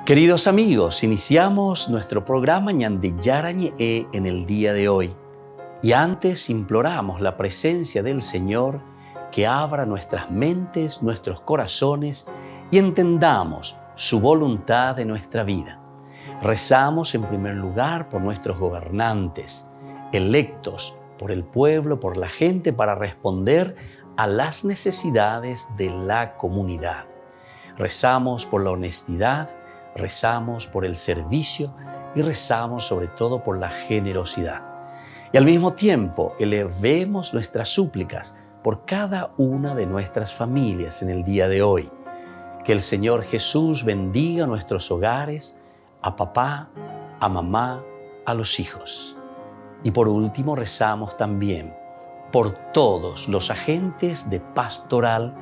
Queridos amigos, iniciamos nuestro programa Ñande Yarañe en el día de hoy. Y antes imploramos la presencia del Señor que abra nuestras mentes, nuestros corazones y entendamos su voluntad de nuestra vida. Rezamos en primer lugar por nuestros gobernantes, electos por el pueblo, por la gente, para responder a las necesidades de la comunidad. Rezamos por la honestidad, rezamos por el servicio y rezamos sobre todo por la generosidad. Y al mismo tiempo elevemos nuestras súplicas por cada una de nuestras familias en el día de hoy. Que el Señor Jesús bendiga nuestros hogares, a papá, a mamá, a los hijos. Y por último rezamos también por todos los agentes de pastoral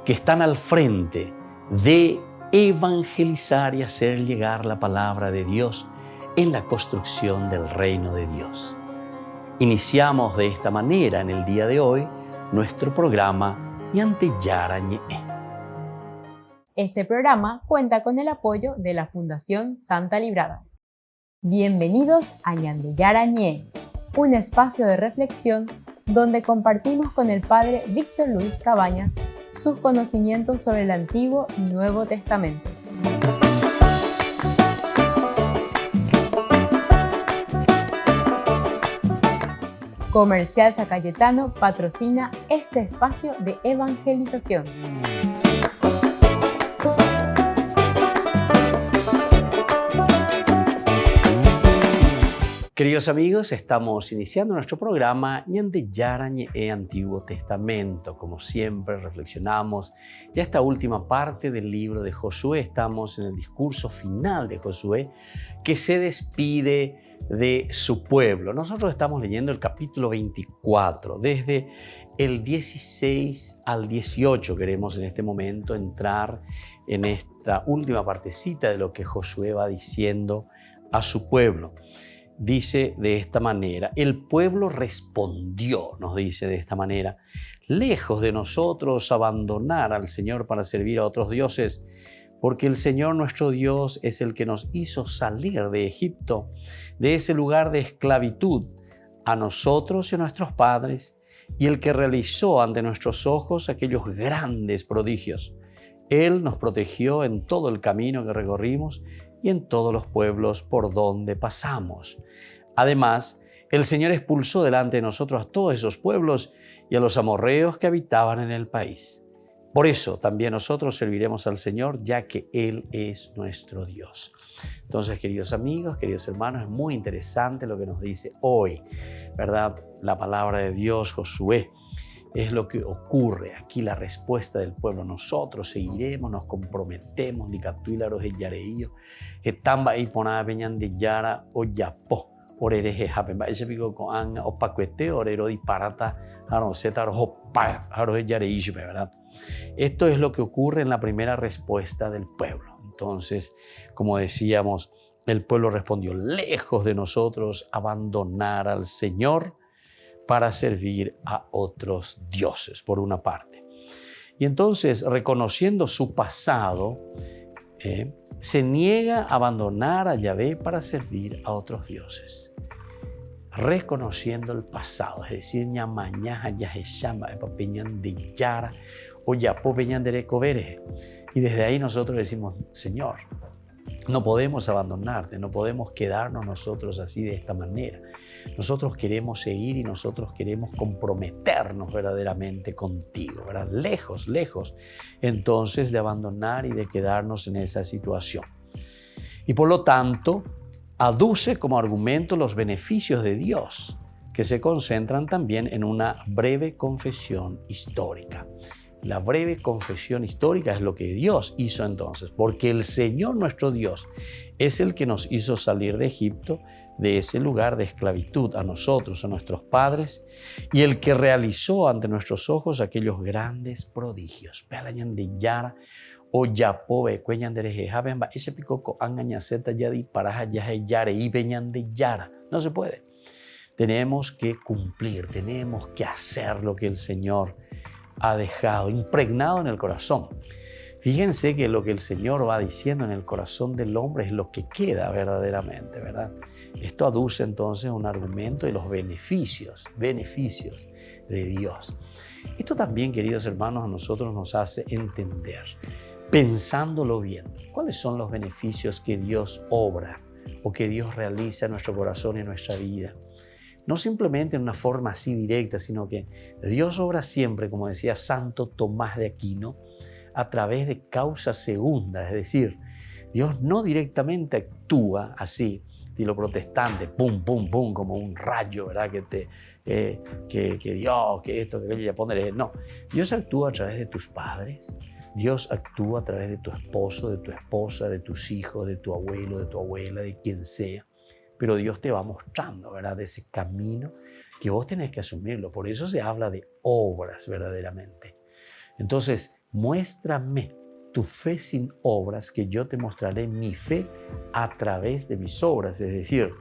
que están al frente de evangelizar y hacer llegar la palabra de Dios en la construcción del reino de Dios. Iniciamos de esta manera en el día de hoy nuestro programa Ñande Yarañe. Este programa cuenta con el apoyo de la Fundación Santa Librada. Bienvenidos a Ñande Yarañe, un espacio de reflexión donde compartimos con el Padre Víctor Luis Cabañas sus conocimientos sobre el Antiguo y Nuevo Testamento. Comercial San Cayetano patrocina este espacio de evangelización. Queridos amigos, estamos iniciando nuestro programa Ñande Yarañe Antiguo Testamento. Como siempre, reflexionamos ya esta última parte del libro de Josué. Estamos en el discurso final de Josué, que se despide de su pueblo. Nosotros estamos leyendo el capítulo 24, desde el 16 al 18. Queremos en este momento entrar en esta última partecita de lo que Josué va diciendo a su pueblo. Dice de esta manera: el pueblo respondió, nos dice de esta manera: lejos de nosotros abandonar al Señor para servir a otros dioses, porque el Señor nuestro Dios es el que nos hizo salir de Egipto, de ese lugar de esclavitud, a nosotros y a nuestros padres, y el que realizó ante nuestros ojos aquellos grandes prodigios. Él nos protegió en todo el camino que recorrimos y en todos los pueblos por donde pasamos. Además, el Señor expulsó delante de nosotros a todos esos pueblos y a los amorreos que habitaban en el país. Por eso también nosotros serviremos al Señor, ya que Él es nuestro Dios. Entonces, queridos amigos, queridos hermanos, es muy interesante lo que nos dice hoy, ¿verdad? La palabra de Dios, Josué. Es lo que ocurre aquí, la respuesta del pueblo. Nosotros seguiremos, nos comprometemos, ni catuílaros el yareillo, etamba y ponada peñan de yara o yapo, orereje japemba, ese pico con o pacuete, orero disparata, aronceta, opa, aro el yareillo, ¿verdad? Esto es lo que ocurre en la primera respuesta del pueblo. Entonces, como decíamos, el pueblo respondió: lejos de nosotros abandonar al Señor para servir a otros dioses, por una parte. Y entonces, reconociendo su pasado, se niega a abandonar a Yahvé para servir a otros dioses. Reconociendo el pasado, es decir, ñamañaja, yaheshamba, epapeñan de yara, o yapo peñan de recovere. Y desde ahí nosotros decimos: Señor, no podemos abandonarte, no podemos quedarnos nosotros así de esta manera. Nosotros queremos seguir y nosotros queremos comprometernos verdaderamente contigo, ¿verdad? Lejos, lejos, entonces, de abandonar y de quedarnos en esa situación. Y por lo tanto, aduce como argumento los beneficios de Dios, que se concentran también en una breve confesión histórica. La breve confesión histórica es lo que Dios hizo entonces, porque el Señor nuestro Dios es el que nos hizo salir de Egipto, de ese lugar de esclavitud, a nosotros, a nuestros padres, y el que realizó ante nuestros ojos aquellos grandes prodigios. De yara o yapobe cueñan de rejejabenba ese picoco angañaceta ya di paraja ya yare y veñan de yara. No se puede. Tenemos que cumplir, tenemos que hacer lo que el Señor ha dejado impregnado en el corazón. Fíjense que lo que el Señor va diciendo en el corazón del hombre es lo que queda verdaderamente, ¿verdad? Esto aduce entonces un argumento de los beneficios de Dios. Esto también, queridos hermanos, a nosotros nos hace entender, pensándolo bien, cuáles son los beneficios que Dios obra o que Dios realiza en nuestro corazón y en nuestra vida. No simplemente en una forma así directa, sino que Dios obra siempre, como decía Santo Tomás de Aquino, a través de causas segundas, es decir, Dios no directamente actúa así, estilo protestante, pum, pum, pum, como un rayo, ¿verdad? Que Dios, que esto, que aquello, ya ponerle. No, Dios actúa a través de tus padres, Dios actúa a través de tu esposo, de tu esposa, de tus hijos, de tu abuelo, de tu abuela, de quien sea. Pero Dios te va mostrando, ¿verdad? De ese camino que vos tenés que asumirlo. Por eso se habla de obras verdaderamente. Entonces, muéstrame tu fe sin obras, que yo te mostraré mi fe a través de mis obras. Es decir,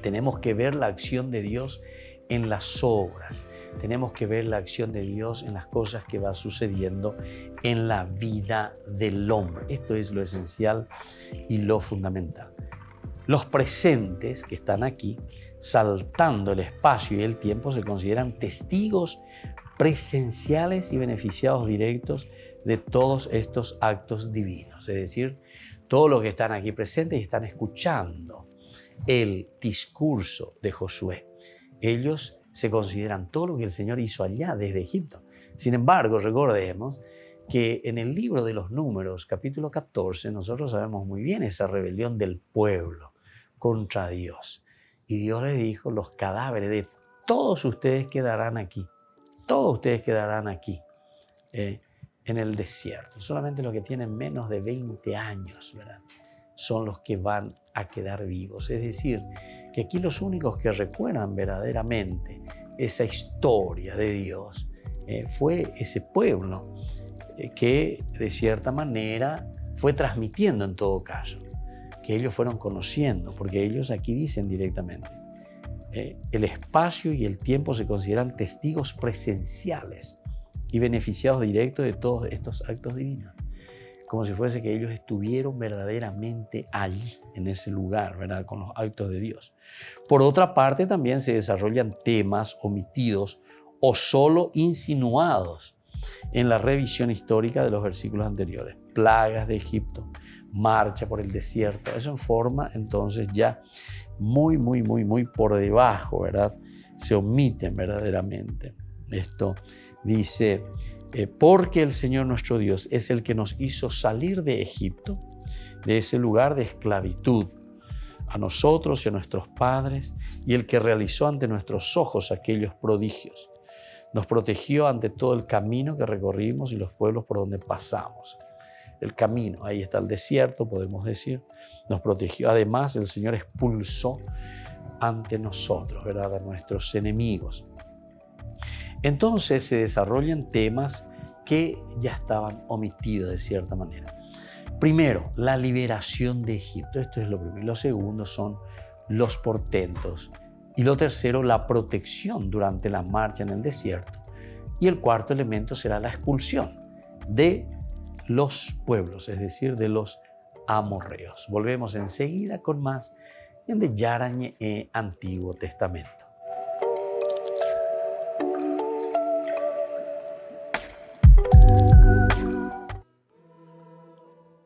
tenemos que ver la acción de Dios en las obras. Tenemos que ver la acción de Dios en las cosas que va sucediendo en la vida del hombre. Esto es lo esencial y lo fundamental. Los presentes que están aquí, saltando el espacio y el tiempo, se consideran testigos presenciales y beneficiados directos de todos estos actos divinos. Es decir, todos los que están aquí presentes y están escuchando el discurso de Josué, ellos se consideran todo lo que el Señor hizo allá desde Egipto. Sin embargo, recordemos que en el libro de los Números, capítulo 14, nosotros sabemos muy bien esa rebelión del pueblo contra Dios. Y Dios les dijo, los cadáveres de todos ustedes quedarán aquí. Todos ustedes quedarán aquí, en el desierto. Solamente los que tienen menos de 20 años, ¿verdad?, son los que van a quedar vivos. Es decir, que aquí los únicos que recuerdan verdaderamente esa historia de Dios fue ese pueblo que de cierta manera fue transmitiendo en todo caso, que ellos fueron conociendo, porque ellos aquí dicen directamente, el espacio y el tiempo se consideran testigos presenciales y beneficiados directos de todos estos actos divinos, como si fuese que ellos estuvieron verdaderamente allí, en ese lugar, ¿verdad?, con los actos de Dios. Por otra parte, también se desarrollan temas omitidos o solo insinuados en la revisión histórica de los versículos anteriores. Plagas de Egipto, marcha por el desierto, eso en forma entonces ya muy por debajo, ¿verdad? Se omiten verdaderamente. Esto dice, porque el Señor nuestro Dios es el que nos hizo salir de Egipto, de ese lugar de esclavitud, a nosotros y a nuestros padres, y el que realizó ante nuestros ojos aquellos prodigios. Nos protegió ante todo el camino que recorrimos y los pueblos por donde pasamos. El camino, ahí está el desierto, podemos decir, nos protegió. Además, el Señor expulsó ante nosotros, ¿verdad?, a nuestros enemigos. Entonces se desarrollan temas que ya estaban omitidos de cierta manera. Primero, la liberación de Egipto. Esto es lo primero. Lo segundo son los portentos. Y lo tercero, la protección durante la marcha en el desierto. Y el cuarto elemento será la expulsión de los pueblos, es decir, de los amorreos. Volvemos enseguida con más en de Yarañe Antiguo Testamento.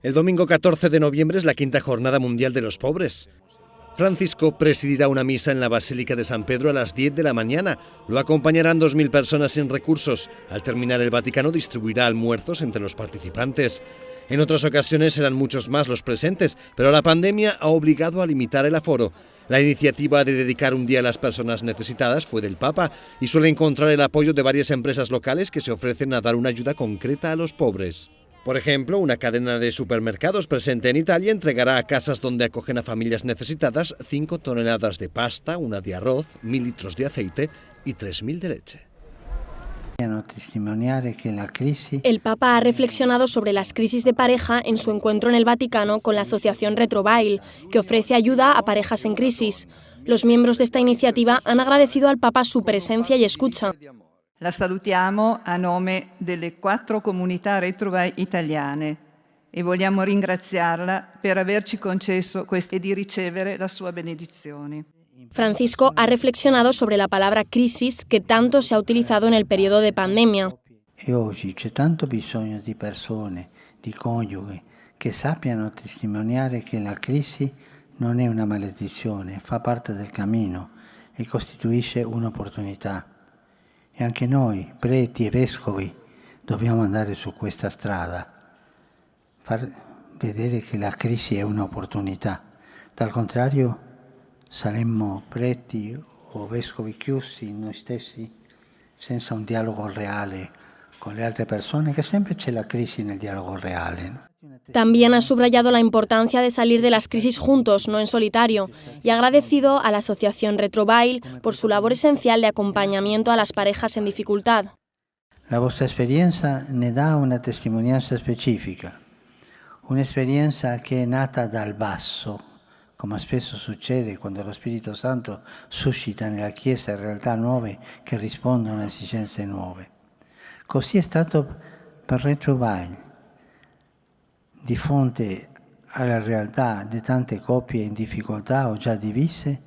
El domingo 14 de noviembre es la quinta Jornada Mundial de los Pobres. Francisco presidirá una misa en la Basílica de San Pedro a las 10 de la mañana. Lo acompañarán 2.000 personas sin recursos. Al terminar, el Vaticano distribuirá almuerzos entre los participantes. En otras ocasiones serán muchos más los presentes, pero la pandemia ha obligado a limitar el aforo. La iniciativa de dedicar un día a las personas necesitadas fue del Papa y suele encontrar el apoyo de varias empresas locales que se ofrecen a dar una ayuda concreta a los pobres. Por ejemplo, una cadena de supermercados presente en Italia entregará a casas donde acogen a familias necesitadas 5 toneladas de pasta, 1 de arroz, 1.000 litros de aceite y 3.000 de leche. El Papa ha reflexionado sobre las crisis de pareja en su encuentro en el Vaticano con la asociación Retrobail, que ofrece ayuda a parejas en crisis. Los miembros de esta iniciativa han agradecido al Papa su presencia y escucha. La salutiamo a nome delle 4 comunità Retrovai italiane e vogliamo ringraziarla per averci concesso e di ricevere la sua benedizione. Francisco ha reflexionado sobre la palabra crisis que tanto se ha utilizado en el periodo de pandemia. E oggi c'è tanto bisogno di persone, di coniughi, che sappiano testimoniare che la crisi non è una maledizione, fa parte del cammino e costituisce un'opportunità. E anche noi, preti e vescovi, dobbiamo andare su questa strada, far vedere che la crisi è un'opportunità. Dal contrario, saremmo preti o vescovi chiusi in noi stessi, senza un dialogo reale con le altre persone, que siempre c'è la crisis en el diálogo real. También ha subrayado la importancia de salir de las crisis juntos, no en solitario, y ha agradecido a la asociación Retrobail por su labor esencial de acompañamiento a las parejas en dificultad. La vostra esperienza ne dà una testimonianza specifica, un'esperienza che è nata dal basso, come spesso succede quando lo Spirito Santo suscita nella Chiesa realtà nuove che rispondono a esigenze nuove. Così è stato per Retrobail. Di fronte alla realtà di tante coppie in difficoltà o già divise,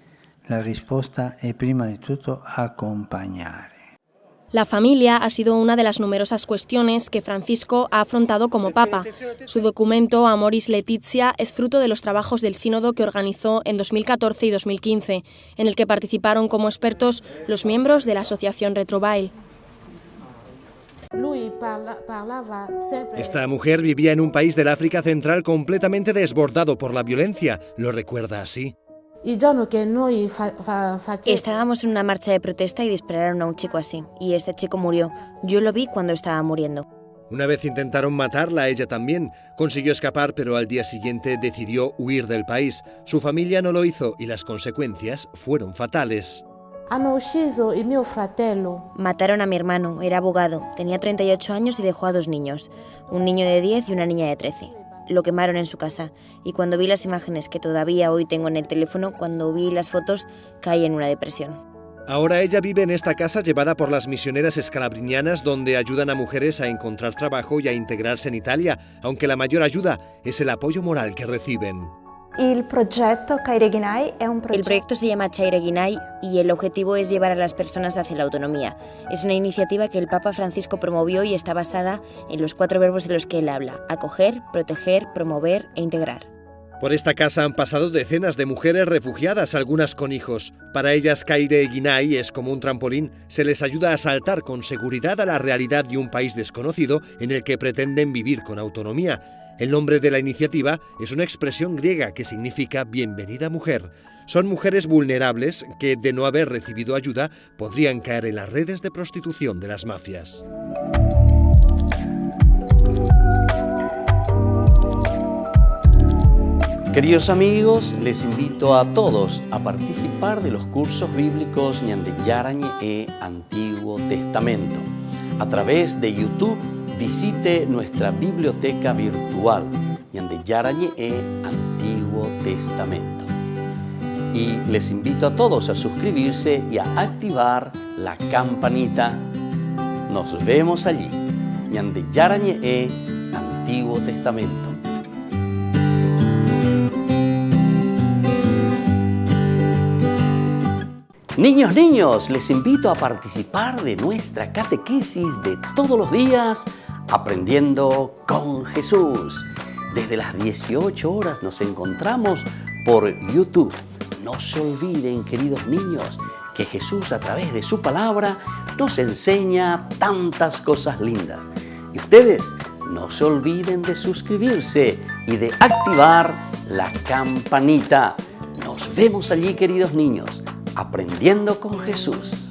la risposta è prima di tutto accompagnare. La familia ha sido una de las numerosas cuestiones que Francisco ha afrontado como Papa. Su documento Amoris Laetitia es fruto de los trabajos del sínodo que organizó en 2014 y 2015, en el que participaron como expertos los miembros de la asociación Retrobail. Esta mujer vivía en un país del África Central completamente desbordado por la violencia. Lo recuerda así. Estábamos en una marcha de protesta y dispararon a un chico así, y este chico murió. Yo lo vi cuando estaba muriendo. Una vez intentaron matarla a ella también. Consiguió escapar, pero al día siguiente decidió huir del país. Su familia no lo hizo y las consecuencias fueron fatales. Mataron a mi hermano, era abogado, tenía 38 años y dejó a 2 niños, un niño de 10 y una niña de 13. Lo quemaron en su casa y cuando vi las imágenes que todavía hoy tengo en el teléfono, cuando vi las fotos, caí en una depresión. Ahora ella vive en esta casa llevada por las misioneras escalabrinianas donde ayudan a mujeres a encontrar trabajo y a integrarse en Italia, aunque la mayor ayuda es el apoyo moral que reciben. El proyecto se llama Chaireguinai y el objetivo es llevar a las personas hacia la autonomía. Es una iniciativa que el Papa Francisco promovió y está basada en los 4 verbos en los que él habla: acoger, proteger, promover e integrar. Por esta casa han pasado decenas de mujeres refugiadas, algunas con hijos. Para ellas, Chaireguinai es como un trampolín. Se les ayuda a saltar con seguridad a la realidad de un país desconocido en el que pretenden vivir con autonomía. El nombre de la iniciativa es una expresión griega que significa bienvenida mujer. Son mujeres vulnerables que, de no haber recibido ayuda, podrían caer en las redes de prostitución de las mafias. Queridos amigos, les invito a todos a participar de los cursos bíblicos Ñande Yarañe e Antiguo Testamento. A través de YouTube, visite nuestra biblioteca virtual Ñande Yarañe e Antiguo Testamento. Y les invito a todos a suscribirse y a activar la campanita. Nos vemos allí. Ñande Yarañe e Antiguo Testamento. Niños, les invito a participar de nuestra catequesis de todos los días, Aprendiendo con Jesús. Desde las 18 horas nos encontramos por YouTube. No se olviden, queridos niños, que Jesús a través de su palabra nos enseña tantas cosas lindas. Y ustedes no se olviden de suscribirse y de activar la campanita. Nos vemos allí, queridos niños. Aprendiendo con Jesús.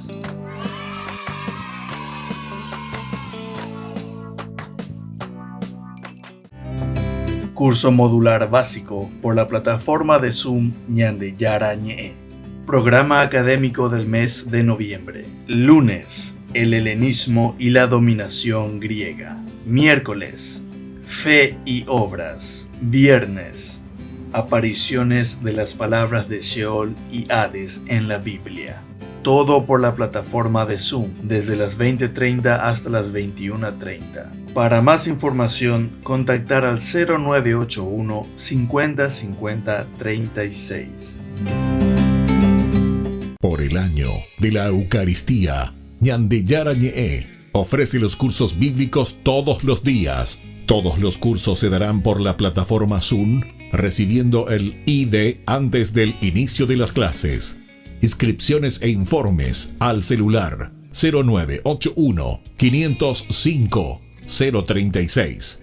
Curso modular básico por la plataforma de Zoom Ñande Yarañe. Programa académico del mes de noviembre. Lunes, el helenismo y la dominación griega. Miércoles, fe y obras. Viernes, apariciones de las palabras de Sheol y Hades en la Biblia. todo por la plataforma de Zoom, desde las 20:30 hasta las 21:30. Para más información, contactar al 0981 50 50 36. Por el año de la Eucaristía, Ñande Yara Ñe ofrece los cursos bíblicos todos los días. Todos los cursos se darán por la plataforma Zoom, recibiendo el ID antes del inicio de las clases. Inscripciones e informes al celular 0981 505 036.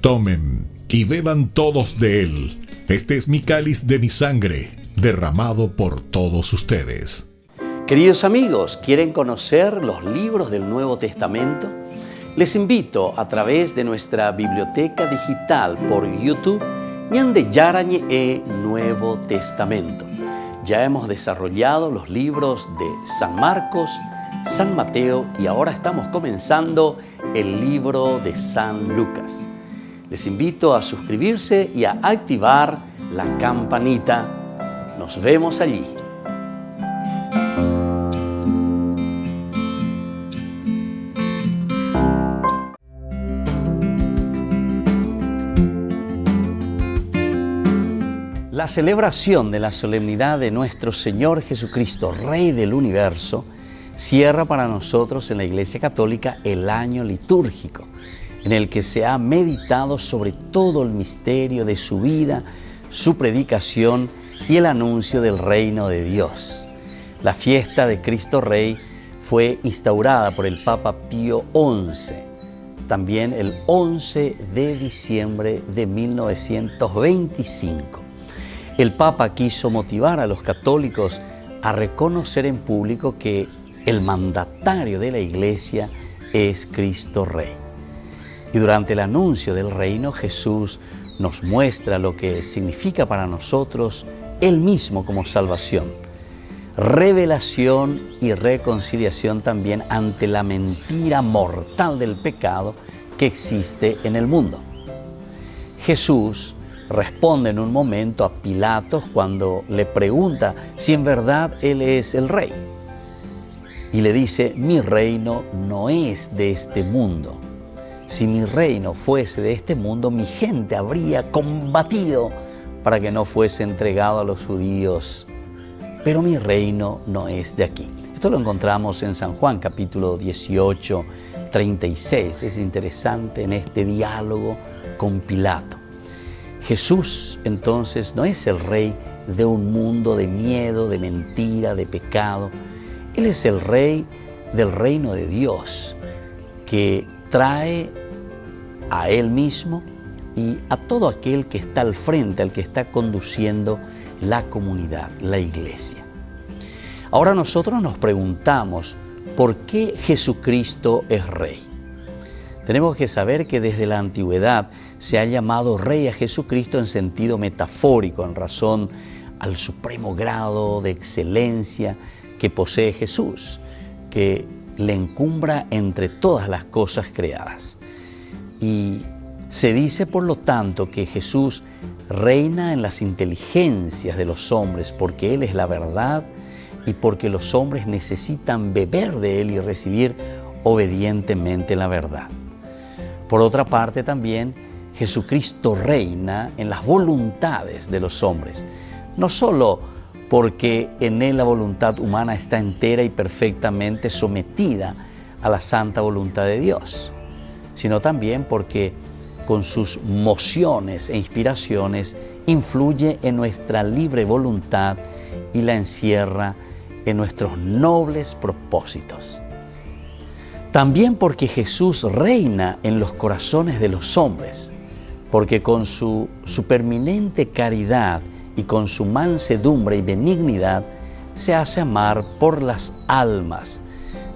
Tomen y beban todos de él. Este es mi cáliz de mi sangre, derramado por todos ustedes. Queridos amigos, ¿quieren conocer los libros del Nuevo Testamento? Les invito a través de nuestra biblioteca digital por YouTube, Ñande Yara Ñe Nuevo Testamento. Ya hemos desarrollado los libros de San Marcos, San Mateo y ahora estamos comenzando el libro de San Lucas. Les invito a suscribirse y a activar la campanita. Nos vemos allí. La celebración de la solemnidad de nuestro Señor Jesucristo, Rey del Universo, cierra para nosotros en la Iglesia Católica el año litúrgico, en el que se ha meditado sobre todo el misterio de su vida, su predicación y el anuncio del reino de Dios. La fiesta de Cristo Rey fue instaurada por el Papa Pío XI, también el 11 de diciembre de 1925. El Papa quiso motivar a los católicos a reconocer en público que el mandatario de la Iglesia es Cristo Rey. Y durante el anuncio del reino, Jesús nos muestra lo que significa para nosotros Él mismo como salvación, revelación y reconciliación también ante la mentira mortal del pecado que existe en el mundo. Jesús responde en un momento a Pilatos cuando le pregunta si en verdad Él es el rey. Y le dice: mi reino no es de este mundo. Si mi reino fuese de este mundo, mi gente habría combatido para que no fuese entregado a los judíos. Pero mi reino no es de aquí. Esto lo encontramos en San Juan, capítulo 18, 36. Es interesante en este diálogo con Pilato. Jesús, entonces, no es el rey de un mundo de miedo, de mentira, de pecado. Él es el rey del reino de Dios, que trae a Él mismo y a todo aquel que está al frente, al que está conduciendo la comunidad, la iglesia. Ahora nosotros nos preguntamos, ¿por qué Jesucristo es rey? Tenemos que saber que desde la antigüedad se ha llamado rey a Jesucristo en sentido metafórico, en razón al supremo grado de excelencia que posee Jesús, que le encumbra entre todas las cosas creadas. Y se dice, por lo tanto, que Jesús reina en las inteligencias de los hombres, porque Él es la verdad y porque los hombres necesitan beber de Él y recibir obedientemente la verdad. Por otra parte, también Jesucristo reina en las voluntades de los hombres, no solo porque en Él la voluntad humana está entera y perfectamente sometida a la santa voluntad de Dios, sino también porque con sus mociones e inspiraciones influye en nuestra libre voluntad y la encierra en nuestros nobles propósitos. También porque Jesús reina en los corazones de los hombres, porque con su superminente caridad y con su mansedumbre y benignidad se hace amar por las almas,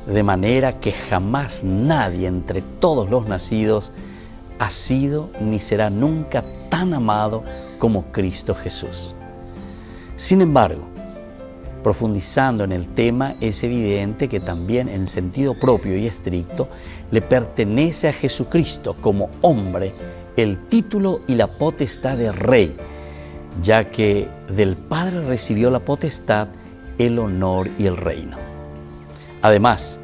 de manera que jamás nadie entre todos los nacidos ha sido ni será nunca tan amado como Cristo Jesús. Sin embargo, profundizando en el tema, es evidente que también en sentido propio y estricto le pertenece a Jesucristo como hombre el título y la potestad de rey, ya que del Padre recibió la potestad el honor y el reino. Además,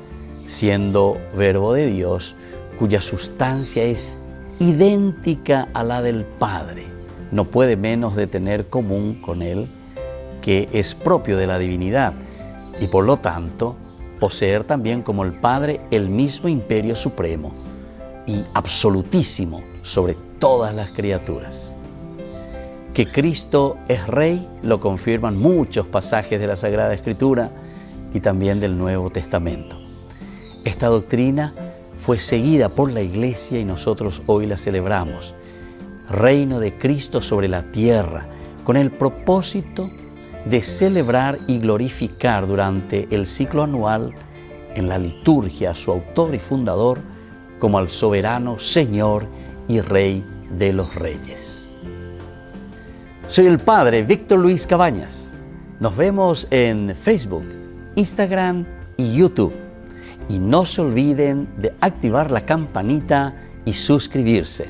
siendo verbo de Dios, cuya sustancia es idéntica a la del Padre, no puede menos de tener común con Él, que es propio de la divinidad, y por lo tanto, poseer también como el Padre el mismo imperio supremo y absolutísimo sobre todas las criaturas. Que Cristo es Rey lo confirman muchos pasajes de la Sagrada Escritura y también del Nuevo Testamento. Esta doctrina fue seguida por la Iglesia y nosotros hoy la celebramos. Reino de Cristo sobre la tierra, con el propósito de celebrar y glorificar durante el ciclo anual en la liturgia a su autor y fundador como al soberano Señor y Rey de los Reyes. Soy el Padre Víctor Luis Cabañas. Nos vemos en Facebook, Instagram y YouTube. Y no se olviden de activar la campanita y suscribirse.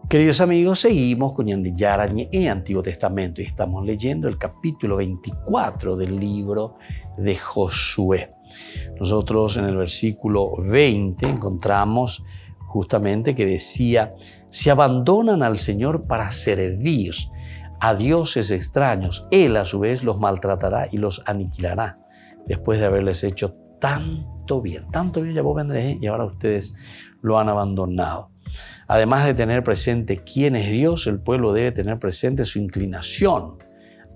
Queridos amigos, seguimos con Ñande Yarañe en Antiguo Testamento y estamos leyendo el capítulo 24 del libro de Josué. Nosotros en el versículo 20 encontramos justamente que decía: si abandonan al Señor para servir a dioses extraños, Él a su vez los maltratará y los aniquilará, después de haberles hecho tanto bien ya vos vendré y ahora ustedes lo han abandonado. Además de tener presente quién es Dios, el pueblo debe tener presente su inclinación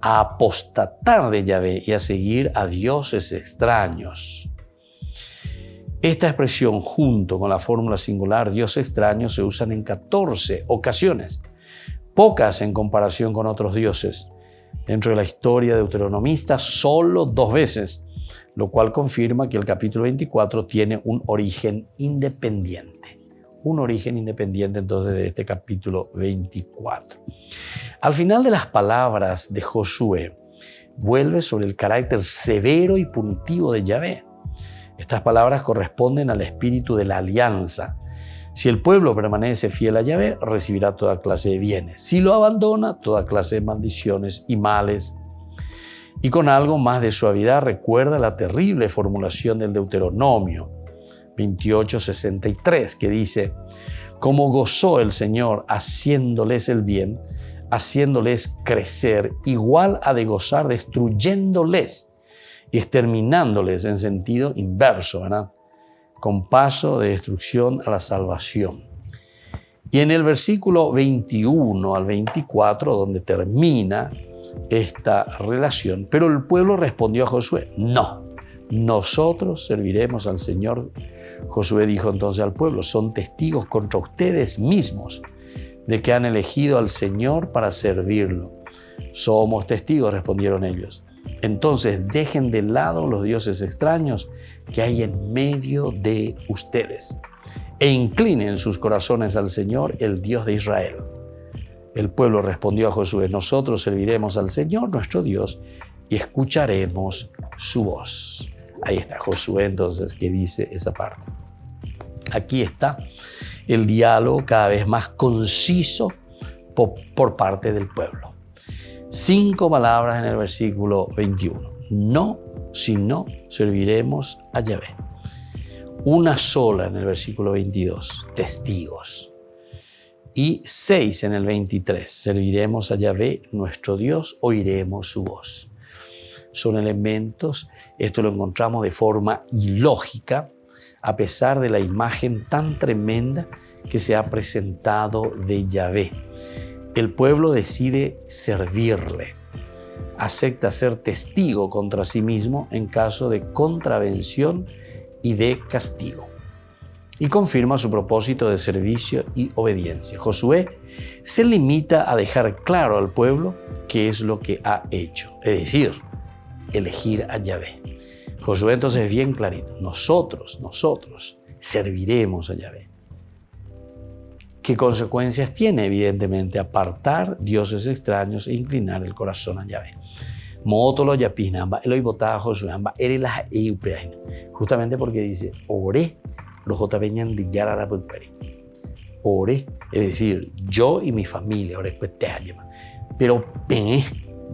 a apostatar de Yahvé y a seguir a dioses extraños. Esta expresión, junto con la fórmula singular Dios extraño, se usan en 14 ocasiones, pocas en comparación con otros dioses. Dentro de la historia deuteronomista, solo 2 veces, lo cual confirma que el capítulo 24 tiene un origen independiente. Un origen independiente entonces de este capítulo 24. Al final de las palabras de Josué, vuelve sobre el carácter severo y punitivo de Yahvé. Estas palabras corresponden al espíritu de la alianza. Si el pueblo permanece fiel a Yahvé, recibirá toda clase de bienes. Si lo abandona, toda clase de maldiciones y males. Y con algo más de suavidad recuerda la terrible formulación del Deuteronomio 28:63, que dice: como gozó el Señor haciéndoles el bien, haciéndoles crecer, igual ha de gozar destruyéndoles y exterminándoles en sentido inverso, ¿verdad? Con paso de destrucción a la salvación. Y en el versículo 21 al 24, donde termina esta relación, pero el pueblo respondió a Josué: no, nosotros serviremos al Señor. Josué dijo entonces al pueblo: son testigos contra ustedes mismos de que han elegido al Señor para servirlo. Somos testigos, respondieron ellos. Entonces dejen de lado los dioses extraños que hay en medio de ustedes e inclinen sus corazones al Señor, el Dios de Israel. El pueblo respondió a Josué: nosotros serviremos al Señor nuestro Dios y escucharemos su voz. Ahí está Josué entonces que dice esa parte. Aquí está el diálogo cada vez más conciso por parte del pueblo. 5 palabras en el versículo 21. No, si no, serviremos a Yahvé. Una sola en el versículo 22. Testigos. Y 6 en el 23. Serviremos a Yahvé, nuestro Dios, oiremos su voz. Son elementos, esto lo encontramos de forma ilógica, a pesar de la imagen tan tremenda que se ha presentado de Yahvé. El pueblo decide servirle, acepta ser testigo contra sí mismo en caso de contravención y de castigo, y confirma su propósito de servicio y obediencia. Josué se limita a dejar claro al pueblo qué es lo que ha hecho, es decir, elegir a Yahvé. Josué entonces es bien clarito: nosotros serviremos a Yahvé. ¿Qué consecuencias tiene? Evidentemente, apartar dioses extraños e inclinar el corazón a Yahvé. Mótolo yapinamba, Eloy botaba Josué, erelas justamente porque dice: oré, los jotaveñan de Yarara Pulperi. ore, es decir, yo y mi familia, ore cueteállema. Pero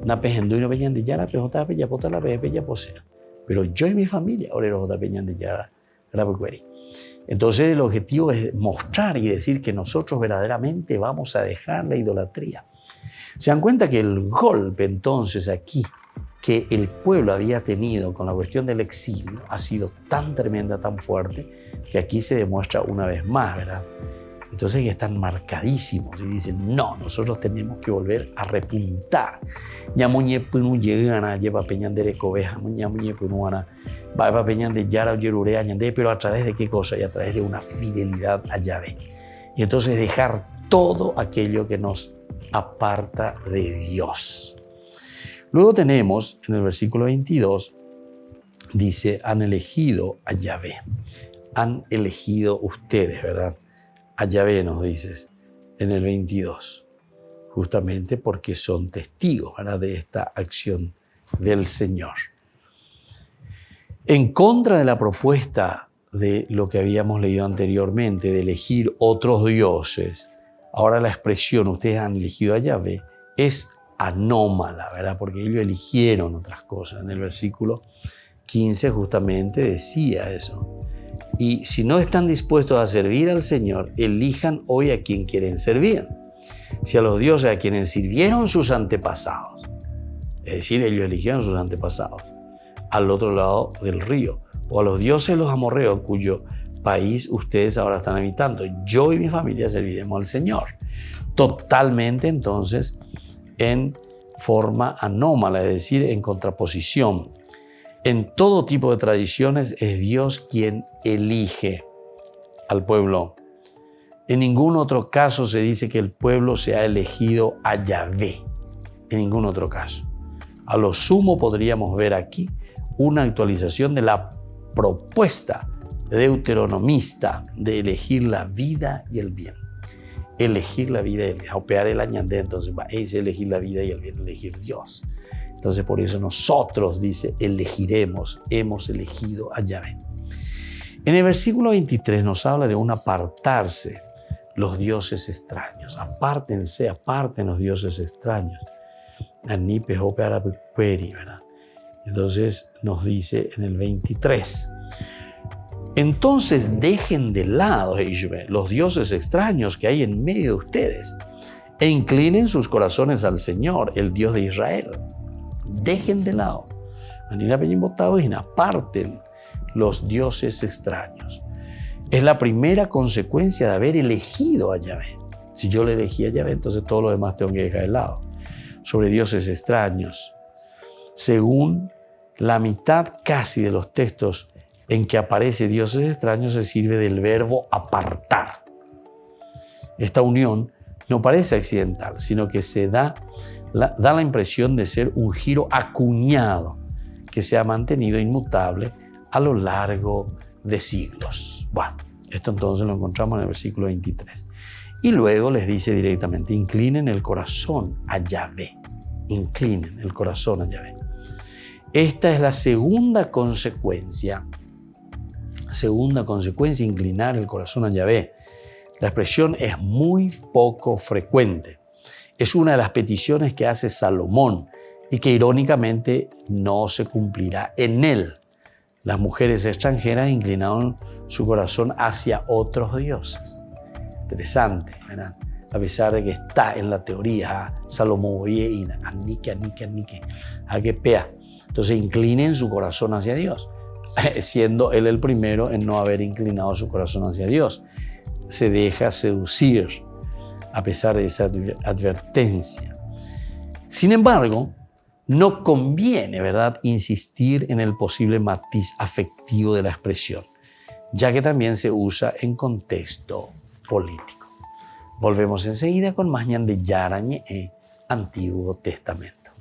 na pejenduino peñan de yara, pejota peña pota la peña posea. Pero yo y mi familia, ore rojota peñan de yara, grabecueri. Entonces el objetivo es mostrar y decir que nosotros verdaderamente vamos a dejar la idolatría. Se dan cuenta que el golpe entonces aquí que el pueblo había tenido con la cuestión del exilio ha sido tan tremenda, tan fuerte, que aquí se demuestra una vez más, ¿verdad? Entonces que están marcadísimos y dicen, no, nosotros tenemos que volver a repuntar. Pero a través de qué cosa? Y a través de una fidelidad a Yahvé. Y entonces dejar todo aquello que nos aparta de Dios. Luego tenemos en el versículo 22, dice, han elegido a Yahvé. Han elegido ustedes, ¿verdad? A Yahvé nos dices en el 22, justamente porque son testigos, ¿verdad?, de esta acción del Señor. En contra de la propuesta de lo que habíamos leído anteriormente, de elegir otros dioses, ahora la expresión ustedes han elegido a Yahvé es anómala, ¿verdad? Porque ellos eligieron otras cosas. En el versículo 15 justamente decía eso. Y si no están dispuestos a servir al Señor, elijan hoy a quien quieren servir. Si a los dioses a quienes sirvieron sus antepasados, es decir, ellos eligieron sus antepasados, al otro lado del río, o a los dioses de los amorreos, cuyo país ustedes ahora están habitando, yo y mi familia serviremos al Señor. Totalmente entonces en forma anómala, es decir, en contraposición. En todo tipo de tradiciones es Dios quien elige al pueblo. En ningún otro caso se dice que el pueblo se ha elegido a Yahvé. En ningún otro caso. A lo sumo podríamos ver aquí una actualización de la propuesta deuteronomista de elegir la vida y el bien. Elegir la vida y el bien. Opear el añandé, entonces es elegir la vida y el bien, elegir Dios. Entonces por eso nosotros, dice, elegiremos, hemos elegido a Yahvé. En el versículo 23 nos habla de un apartarse los dioses extraños. Apártense, aparten los dioses extraños. ¿Verdad? Entonces nos dice en el 23. Entonces dejen de lado los dioses extraños que hay en medio de ustedes e inclinen sus corazones al Señor, el Dios de Israel. Dejen de lado, aparten los dioses extraños. Es la primera consecuencia de haber elegido a Yahvé. Si yo le elegí a Yahvé, entonces todo lo demás tengo que dejar de lado. Sobre dioses extraños, según la mitad casi de los textos en que aparece dioses extraños, se sirve del verbo apartar. Esta unión no parece accidental, sino que da la impresión de ser un giro acuñado que se ha mantenido inmutable a lo largo de siglos. Bueno, esto entonces lo encontramos en el versículo 23. Y luego les dice directamente, inclinen el corazón a Yahvé. Inclinen el corazón a Yahvé. Esta es la segunda consecuencia, inclinar el corazón a Yahvé. La expresión es muy poco frecuente. Es una de las peticiones que hace Salomón y que irónicamente no se cumplirá en él. Las mujeres extranjeras inclinaron su corazón hacia otros dioses. Interesante, ¿verdad? A pesar de que está en la teoría Salomón y Anique, Agepea. Entonces inclinen su corazón hacia Dios, siendo él el primero en no haber inclinado su corazón hacia Dios. Se deja seducir a pesar de esa advertencia. Sin embargo, no conviene, ¿verdad?, insistir en el posible matiz afectivo de la expresión, ya que también se usa en contexto político. Volvemos enseguida con más Ñande Yarañe, Antiguo Testamento.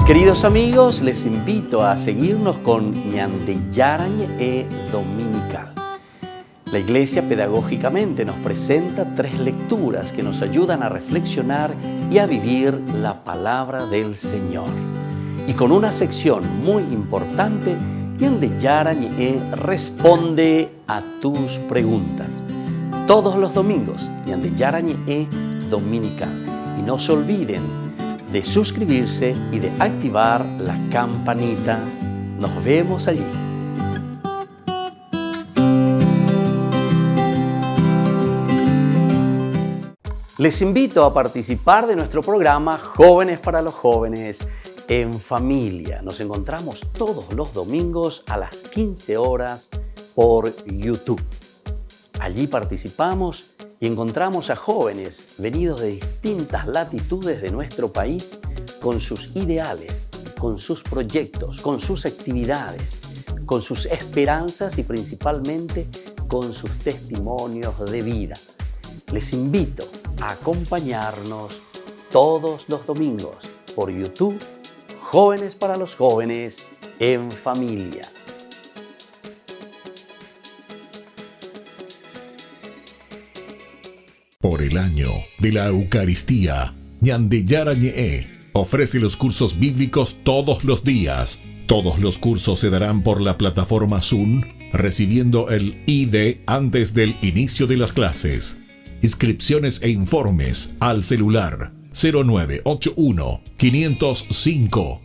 Queridos amigos, les invito a seguirnos con Ñande Yarañe Dominical. La Iglesia pedagógicamente nos presenta 3 lecturas que nos ayudan a reflexionar y a vivir la palabra del Señor. Y con una sección muy importante Ñande Yarañe responde a tus preguntas. Todos los domingos, Ñande Yarañe Dominical. Y no se olviden de suscribirse y de activar la campanita. Nos vemos allí. Les invito a participar de nuestro programa Jóvenes para los Jóvenes en Familia. Nos encontramos todos los domingos a las 15 horas por YouTube. Allí participamos y encontramos a jóvenes venidos de distintas latitudes de nuestro país con sus ideales, con sus proyectos, con sus actividades, con sus esperanzas y principalmente con sus testimonios de vida. Les invito a acompañarnos todos los domingos por YouTube, Jóvenes para los Jóvenes en Familia. Por el año de la Eucaristía, Ñande Yarañe ofrece los cursos bíblicos todos los días. Todos los cursos se darán por la plataforma Zoom, recibiendo el ID antes del inicio de las clases. Inscripciones e informes al celular 0981 505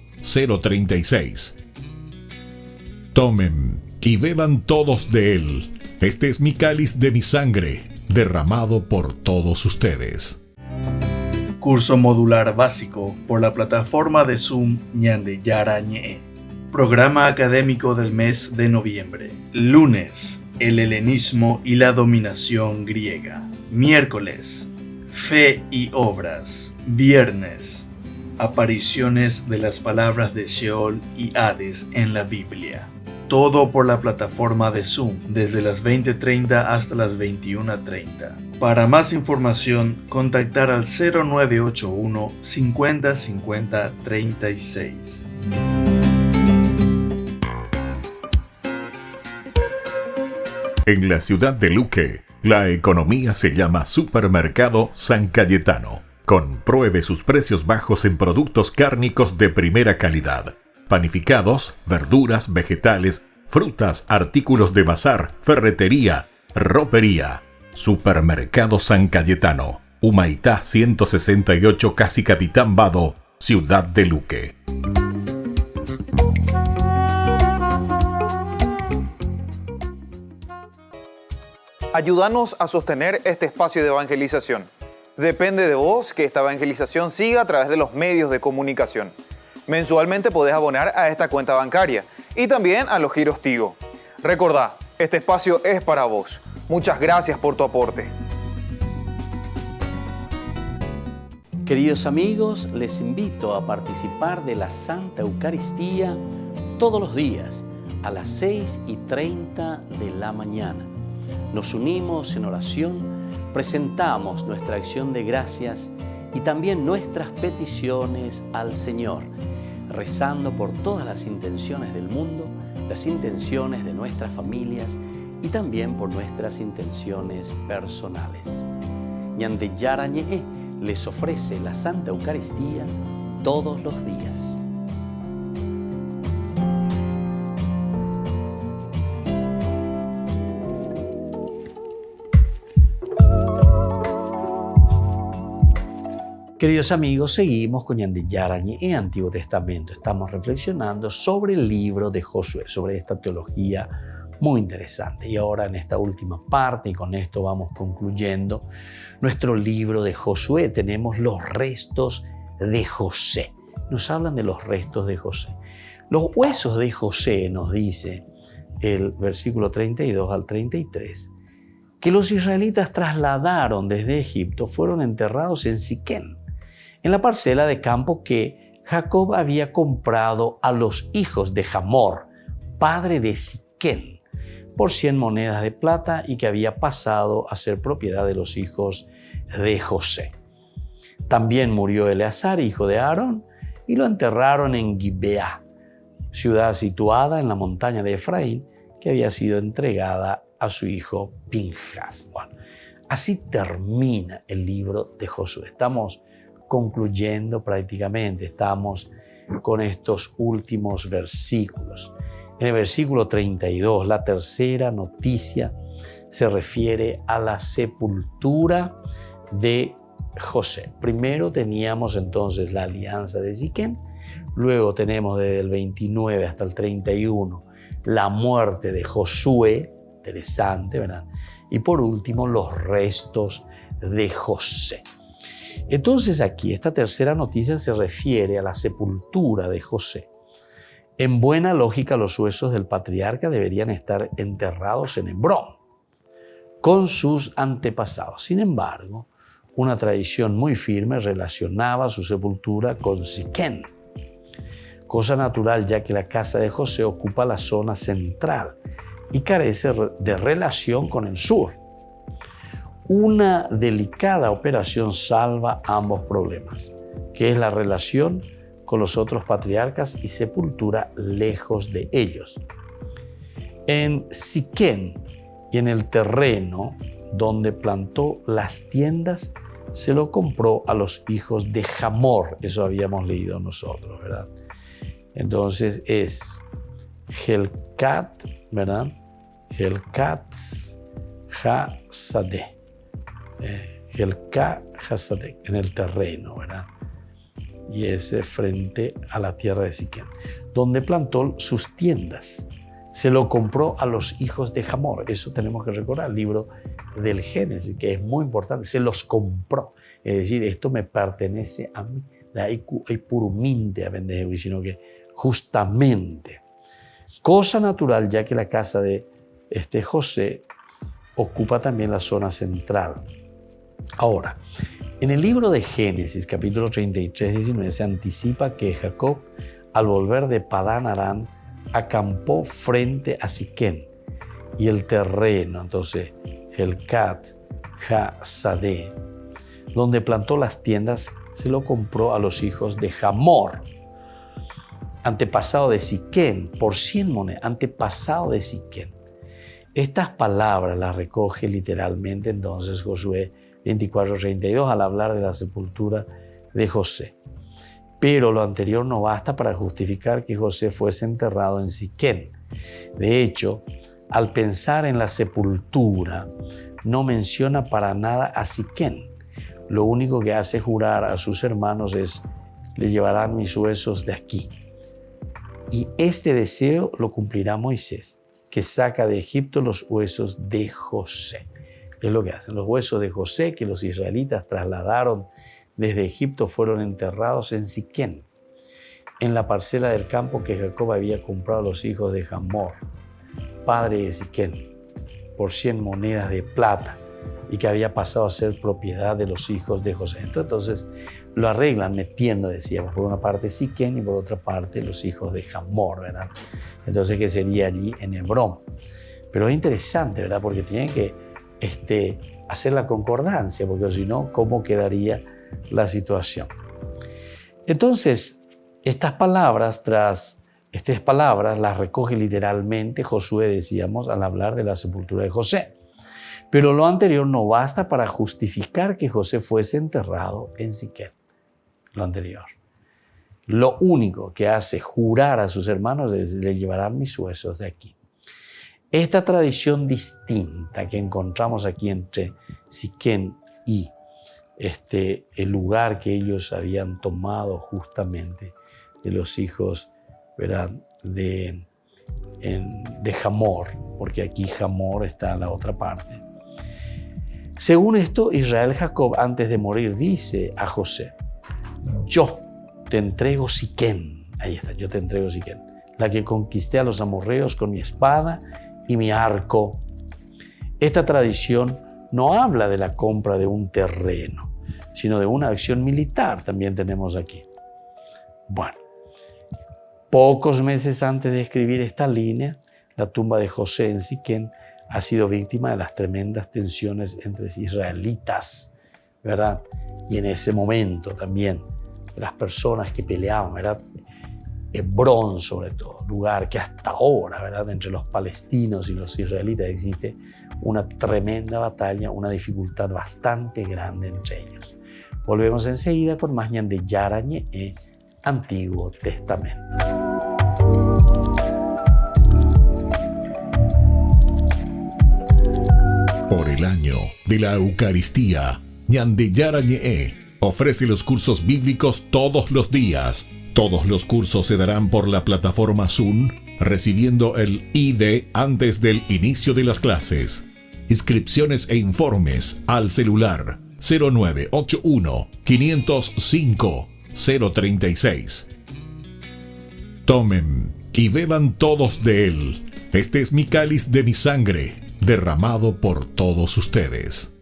036. Tomen y beban todos de él. Este es mi cáliz de mi sangre, derramado por todos ustedes. Curso modular básico por la plataforma de Zoom Ñande Yarañe. Programa académico del mes de noviembre. Lunes, el helenismo y la dominación griega. Miércoles, fe y obras. Viernes, apariciones de las palabras de Sheol y Hades en la Biblia. Todo por la plataforma de Zoom, desde las 20:30 hasta las 21:30. Para más información, contactar al 0981 50 50 36. En la ciudad de Luque, la economía se llama Supermercado San Cayetano. Compruebe sus precios bajos en productos cárnicos de primera calidad. Panificados, verduras, vegetales, frutas, artículos de bazar, ferretería, ropería. Supermercado San Cayetano, Humaitá 168, Casi Capitán Vado, Ciudad de Luque. Ayúdanos a sostener este espacio de evangelización. Depende de vos que esta evangelización siga a través de los medios de comunicación. Mensualmente podés abonar a esta cuenta bancaria y también a los giros Tigo. Recordá, este espacio es para vos. Muchas gracias por tu aporte. Queridos amigos, les invito a participar de la Santa Eucaristía todos los días a las 6:30 de la mañana. Nos unimos en oración, presentamos nuestra acción de gracias y también nuestras peticiones al Señor, rezando por todas las intenciones del mundo, las intenciones de nuestras familias y también por nuestras intenciones personales. Ñande Yarañe les ofrece la Santa Eucaristía todos los días. Queridos amigos, seguimos con Ñande Yarañe en Antiguo Testamento. Estamos reflexionando sobre el libro de Josué, sobre esta teología muy interesante. Y ahora en esta última parte, y con esto vamos concluyendo nuestro libro de Josué, tenemos los restos de José. Nos hablan de los restos de José. Los huesos de José, nos dice el versículo 32 al 33, que los israelitas trasladaron desde Egipto, fueron enterrados en Siquén, en la parcela de campo que Jacob había comprado a los hijos de Hamor, padre de Siquén, por 100 monedas de plata y que había pasado a ser propiedad de los hijos de José. También murió Eleazar, hijo de Aarón, y lo enterraron en Gibeá, ciudad situada en la montaña de Efraín, que había sido entregada a su hijo Pinjas. Bueno, así termina el libro de Josué. Estamos concluyendo prácticamente, estamos con estos últimos versículos. En el versículo 32, la tercera noticia se refiere a la sepultura de José. Primero teníamos entonces la alianza de Siquem, luego tenemos desde el 29 hasta el 31 la muerte de Josué, interesante, ¿verdad? Y por último los restos de José. Entonces aquí esta tercera noticia se refiere a la sepultura de José. En buena lógica, los huesos del patriarca deberían estar enterrados en Hebrón, con sus antepasados. Sin embargo, una tradición muy firme relacionaba su sepultura con Siquem, cosa natural ya que la casa de José ocupa la zona central y carece de relación con el sur. Una delicada operación salva ambos problemas, que es la relación con los otros patriarcas y sepultura lejos de ellos. En Siquem y en el terreno donde plantó las tiendas, se lo compró a los hijos de Hamor. Eso habíamos leído nosotros, ¿verdad? Entonces es Helcat, ¿verdad? Helcat Hasadeh. Helcat Hasadeh, en el terreno, ¿verdad? Y es frente a la tierra de Siquem, donde plantó sus tiendas. Se lo compró a los hijos de Hamor. Eso tenemos que recordar, el libro del Génesis, que es muy importante. Se los compró. Es decir, esto me pertenece a mí. Hay puramente a vender, sino que justamente. Cosa natural, ya que la casa de José ocupa también la zona central. Ahora, en el libro de Génesis, capítulo 33, 19, se anticipa que Jacob, al volver de Padán Aram, acampó frente a Siquem y el terreno, entonces, Helcat Hasadeh, donde plantó las tiendas, se lo compró a los hijos de Hamor, antepasado de Siquem, por 100 monedas, antepasado de Siquem. Estas palabras las recoge literalmente entonces Josué 24:32 al hablar de la sepultura de José. Pero lo anterior no basta para justificar que José fuese enterrado en Siquem. De hecho, al pensar en la sepultura, no menciona para nada a Siquem. Lo único que hace jurar a sus hermanos es: le llevarán mis huesos de aquí. Y este deseo lo cumplirá Moisés, que saca de Egipto los huesos de José. ¿Qué es lo que hacen? Los huesos de José que los israelitas trasladaron desde Egipto fueron enterrados en Siquem, en la parcela del campo que Jacob había comprado a los hijos de Hamor, padre de Siquem, por 100 monedas de plata, y que había pasado a ser propiedad de los hijos de José. Entonces lo arreglan metiendo, decíamos, por una parte Siquem y por otra parte los hijos de Hamor, ¿verdad? Entonces, que sería allí en Hebrón. Pero es interesante, ¿verdad? Porque tienen que hacer la concordancia, porque si no, ¿cómo quedaría la situación? Entonces, estas palabras las recoge literalmente Josué, decíamos, al hablar de la sepultura de José. Pero lo anterior no basta para justificar que José fuese enterrado en Siquem. Lo anterior. Lo único que hace jurar a sus hermanos es: le llevarán mis huesos de aquí. Esta tradición distinta que encontramos aquí entre Siquem y el lugar que ellos habían tomado justamente de los hijos, ¿verdad?, de Hamor, porque aquí Hamor está en la otra parte. Según esto, Israel Jacob, antes de morir, dice a José: yo te entrego Siquem, ahí está, yo te entrego Siquem, la que conquisté a los amorreos con mi espada y mi arco. Esta tradición no habla de la compra de un terreno, sino de una acción militar, también tenemos aquí. Bueno, pocos meses antes de escribir esta línea, la tumba de José en Siquem ha sido víctima de las tremendas tensiones entre israelitas, ¿verdad? Y en ese momento también las personas que peleaban, ¿verdad? Hebrón, sobre todo, lugar que hasta ahora, ¿verdad?, entre los palestinos y los israelitas existe una tremenda batalla, una dificultad bastante grande entre ellos. Volvemos enseguida con más Ñande Yara Ñe, Antiguo Testamento. Por el año de la Eucaristía, Ñande Yara Ñe'e ofrece los cursos bíblicos todos los días. Todos los cursos se darán por la plataforma Zoom, recibiendo el ID antes del inicio de las clases. Inscripciones e informes al celular 0981 505 036. Tomen y beban todos de él. Este es mi cáliz de mi sangre, derramado por todos ustedes.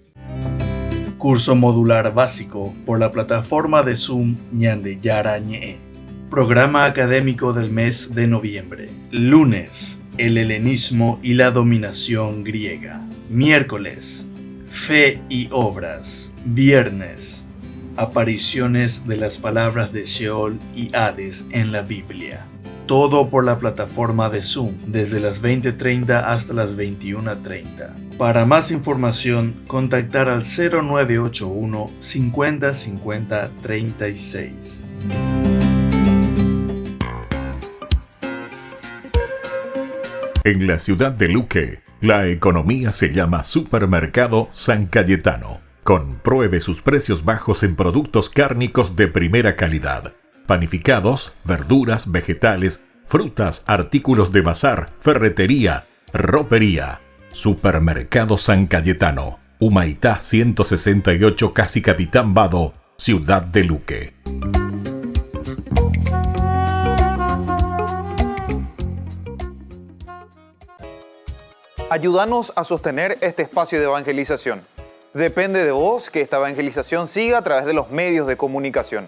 Curso modular básico por la plataforma de Zoom Ñande Yara Ñe'e. Programa académico del mes de noviembre. Lunes, el helenismo y la dominación griega. Miércoles, fe y obras. Viernes, apariciones de las palabras de Sheol y Hades en la Biblia. Todo por la plataforma de Zoom, desde las 20:30 hasta las 21:30. Para más información, contactar al 0981 50 50 36. En la ciudad de Luque, la economía se llama Supermercado San Cayetano. Compruebe sus precios bajos en productos cárnicos de primera calidad. Panificados, verduras, vegetales, frutas, artículos de bazar, ferretería, ropería. Supermercado San Cayetano, Humaitá 168, Casi Capitán Vado, Ciudad de Luque. Ayúdanos a sostener este espacio de evangelización. Depende de vos que esta evangelización siga a través de los medios de comunicación.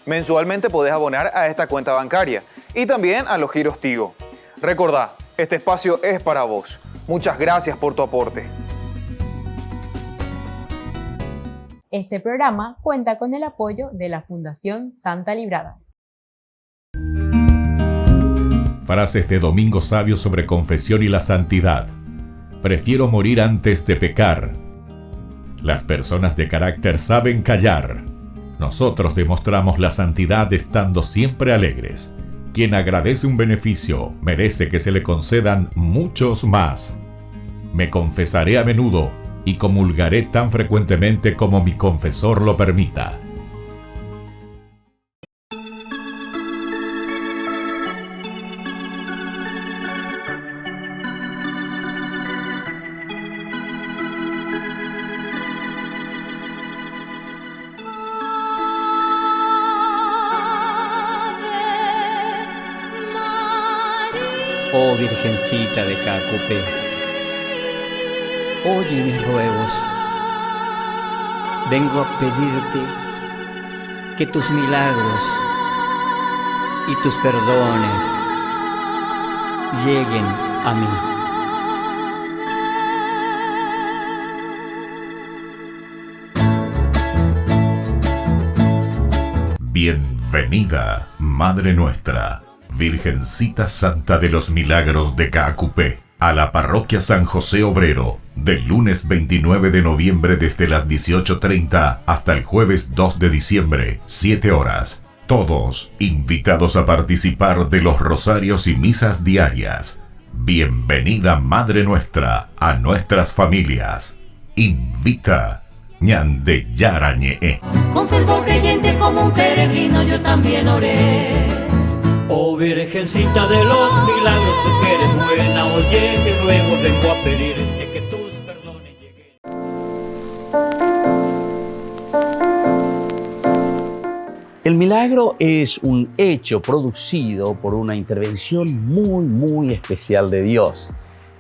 Mensualmente podés abonar a esta cuenta bancaria y también a los giros Tigo. Recordá, este espacio es para vos. Muchas gracias por tu aporte. Este programa cuenta con el apoyo de la Fundación Santa Librada. Frases de Domingo Sabio sobre confesión y la santidad. Prefiero morir antes de pecar. Las personas de carácter saben callar. Nosotros demostramos la santidad estando siempre alegres. Quien agradece un beneficio merece que se le concedan muchos más. Me confesaré a menudo y comulgaré tan frecuentemente como mi confesor lo permita. Oh Virgencita de Caacupé, oye mis ruegos. Vengo a pedirte que tus milagros y tus perdones lleguen a mí. Bienvenida, Madre nuestra, Virgencita Santa de los Milagros de Caacupé, a la Parroquia San José Obrero, del lunes 29 de noviembre desde las 18:30 hasta el jueves 2 de diciembre, 7 horas. Todos invitados a participar de los rosarios y misas diarias. Bienvenida, Madre nuestra, a nuestras familias. Invita Ñande Yara Ñe'e. Con fervor creyente como un peregrino yo también oré. Oh Virgencita de los Milagros, tú que eres buena, oye mi ruego, vengo a pedirte que tus perdones lleguen. El milagro es un hecho producido por una intervención muy especial de Dios,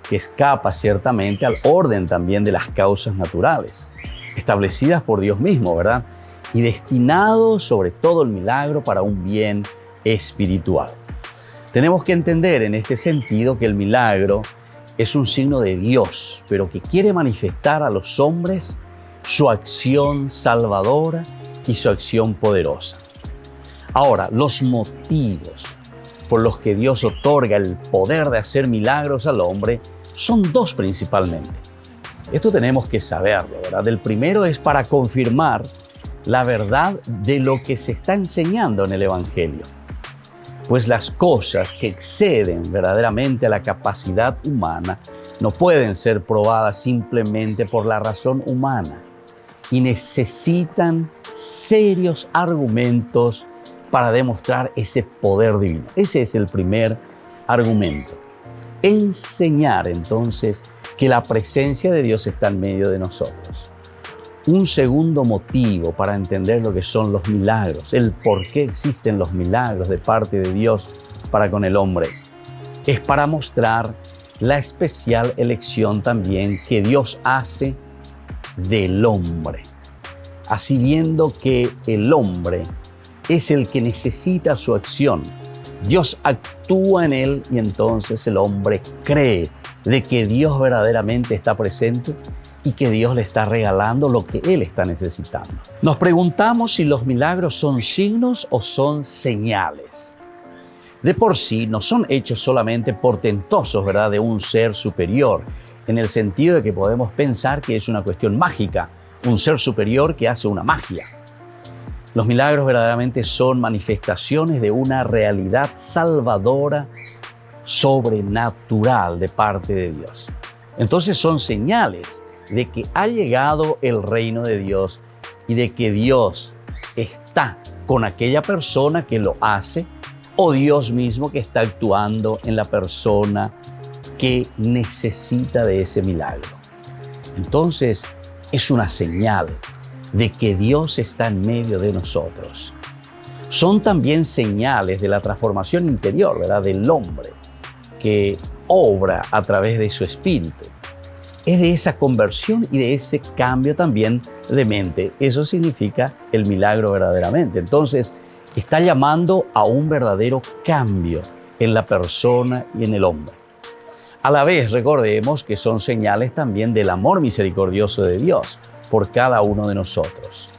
que escapa ciertamente al orden también de las causas naturales, establecidas por Dios mismo, ¿verdad? Y destinado sobre todo el milagro para un bien espiritual. Tenemos que entender en este sentido que el milagro es un signo de Dios, pero que quiere manifestar a los hombres su acción salvadora y su acción poderosa. Ahora, los motivos por los que Dios otorga el poder de hacer milagros al hombre son dos principalmente. Esto tenemos que saberlo, ¿verdad? El primero es para confirmar la verdad de lo que se está enseñando en el Evangelio. Pues las cosas que exceden verdaderamente a la capacidad humana no pueden ser probadas simplemente por la razón humana y necesitan serios argumentos para demostrar ese poder divino. Ese es el primer argumento. Enseñar entonces que la presencia de Dios está en medio de nosotros. Un segundo motivo para entender lo que son los milagros, el por qué existen los milagros de parte de Dios para con el hombre, es para mostrar la especial elección también que Dios hace del hombre. Así viendo que el hombre es el que necesita su acción, Dios actúa en él y entonces el hombre cree de que Dios verdaderamente está presente y que Dios le está regalando lo que él está necesitando. Nos preguntamos si los milagros son signos o son señales. De por sí no son hechos solamente portentosos, ¿verdad?, de un ser superior, en el sentido de que podemos pensar que es una cuestión mágica, un ser superior que hace una magia. Los milagros verdaderamente son manifestaciones de una realidad salvadora, sobrenatural de parte de Dios. Entonces son señales de que ha llegado el reino de Dios y de que Dios está con aquella persona que lo hace, o Dios mismo que está actuando en la persona que necesita de ese milagro. Entonces es una señal de que Dios está en medio de nosotros. Son también señales de la transformación interior, ¿verdad?, del hombre que obra a través de su espíritu. Es de esa conversión y de ese cambio también de mente. Eso significa el milagro verdaderamente. Entonces, está llamando a un verdadero cambio en la persona y en el hombre. A la vez, recordemos que son señales también del amor misericordioso de Dios por cada uno de nosotros.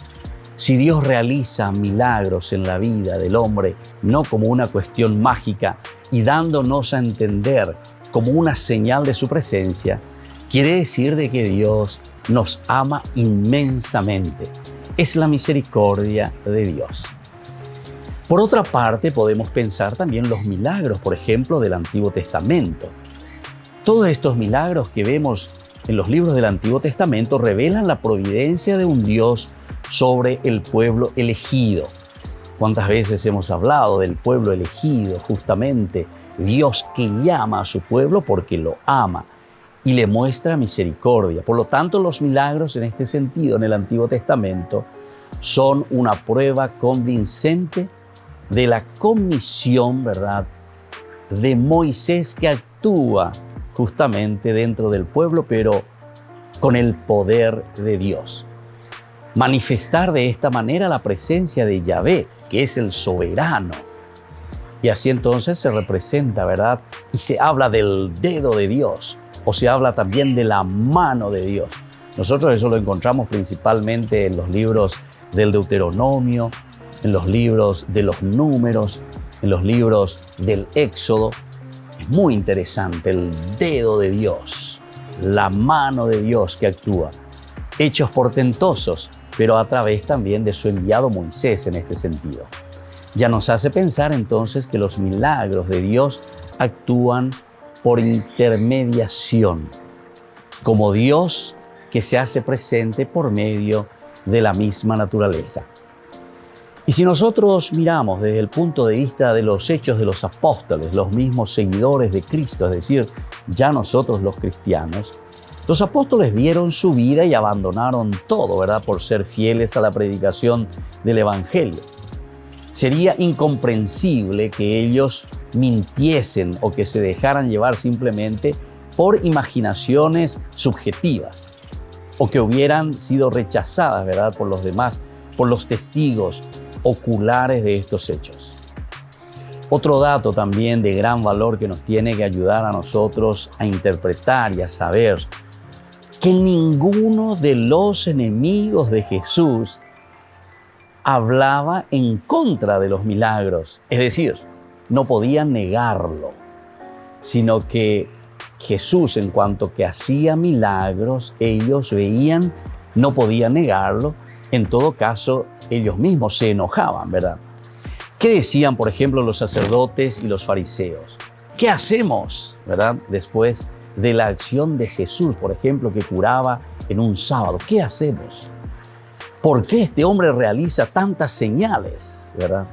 Si Dios realiza milagros en la vida del hombre, no como una cuestión mágica y dándonos a entender como una señal de su presencia, quiere decir de que Dios nos ama inmensamente. Es la misericordia de Dios. Por otra parte, podemos pensar también los milagros, por ejemplo, del Antiguo Testamento. Todos estos milagros que vemos en los libros del Antiguo Testamento revelan la providencia de un Dios sobre el pueblo elegido. ¿Cuántas veces hemos hablado del pueblo elegido? Justamente Dios que llama a su pueblo porque lo ama y le muestra misericordia. Por lo tanto, los milagros en este sentido en el Antiguo Testamento son una prueba convincente de la comisión, ¿verdad?, de Moisés que actúa justamente dentro del pueblo, pero con el poder de Dios. Manifestar de esta manera la presencia de Yahvé, que es el soberano. Y así entonces se representa, ¿verdad?, y se habla del dedo de Dios, o se habla también de la mano de Dios. Nosotros eso lo encontramos principalmente en los libros del Deuteronomio, en los libros de los Números, en los libros del Éxodo. Es muy interesante el dedo de Dios, la mano de Dios que actúa. Hechos portentosos, pero a través también de su enviado Moisés en este sentido. Ya nos hace pensar entonces que los milagros de Dios actúan por intermediación, como Dios que se hace presente por medio de la misma naturaleza. Y si nosotros miramos desde el punto de vista de los hechos de los apóstoles, los mismos seguidores de Cristo, es decir, ya nosotros los cristianos, los apóstoles dieron su vida y abandonaron todo, ¿verdad?, por ser fieles a la predicación del Evangelio. Sería incomprensible que ellos mintiesen o que se dejaran llevar simplemente por imaginaciones subjetivas o que hubieran sido rechazadas, ¿verdad?, por los demás, por los testigos oculares de estos hechos. Otro dato también de gran valor que nos tiene que ayudar a nosotros a interpretar y a saber que ninguno de los enemigos de Jesús hablaba en contra de los milagros, es decir, no podían negarlo, sino que Jesús, en cuanto que hacía milagros, ellos veían, no podían negarlo. En todo caso, ellos mismos se enojaban, ¿verdad? ¿Qué decían, por ejemplo, los sacerdotes y los fariseos? ¿Qué hacemos, verdad, después de la acción de Jesús, por ejemplo, que curaba en un sábado. ¿Qué hacemos? ¿Por qué este hombre realiza tantas señales, verdad?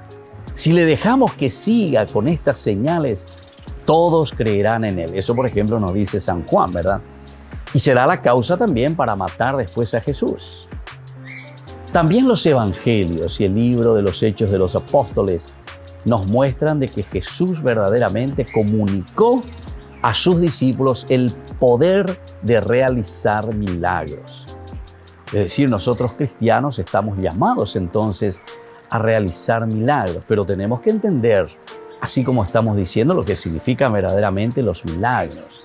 Si le dejamos que siga con estas señales, todos creerán en él. Eso, por ejemplo, nos dice San Juan, ¿verdad? Y será la causa también para matar después a Jesús. También los evangelios y el libro de los Hechos de los Apóstoles nos muestran de que Jesús verdaderamente comunicó a sus discípulos el poder de realizar milagros. Es decir, nosotros cristianos estamos llamados entonces a realizar milagros, pero tenemos que entender, así como estamos diciendo, lo que significan verdaderamente los milagros.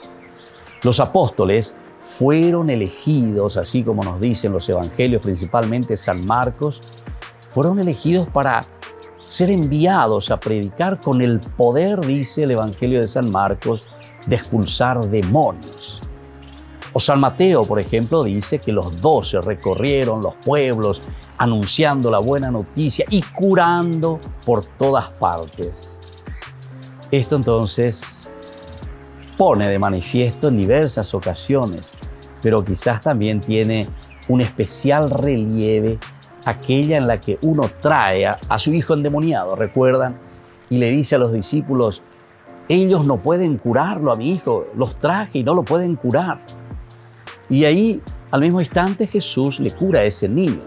Los apóstoles fueron elegidos, así como nos dicen los evangelios, principalmente San Marcos, fueron elegidos para ser enviados a predicar con el poder, dice el evangelio de San Marcos, de expulsar demonios. O San Mateo, por ejemplo, dice que los 12 recorrieron los pueblos anunciando la buena noticia y curando por todas partes. Esto entonces pone de manifiesto en diversas ocasiones, pero quizás también tiene un especial relieve aquella en la que uno trae a su hijo endemoniado, ¿recuerdan? Y le dice a los discípulos, ellos no pueden curarlo a mi hijo, los traje y no lo pueden curar. Y ahí, al mismo instante, Jesús le cura a ese niño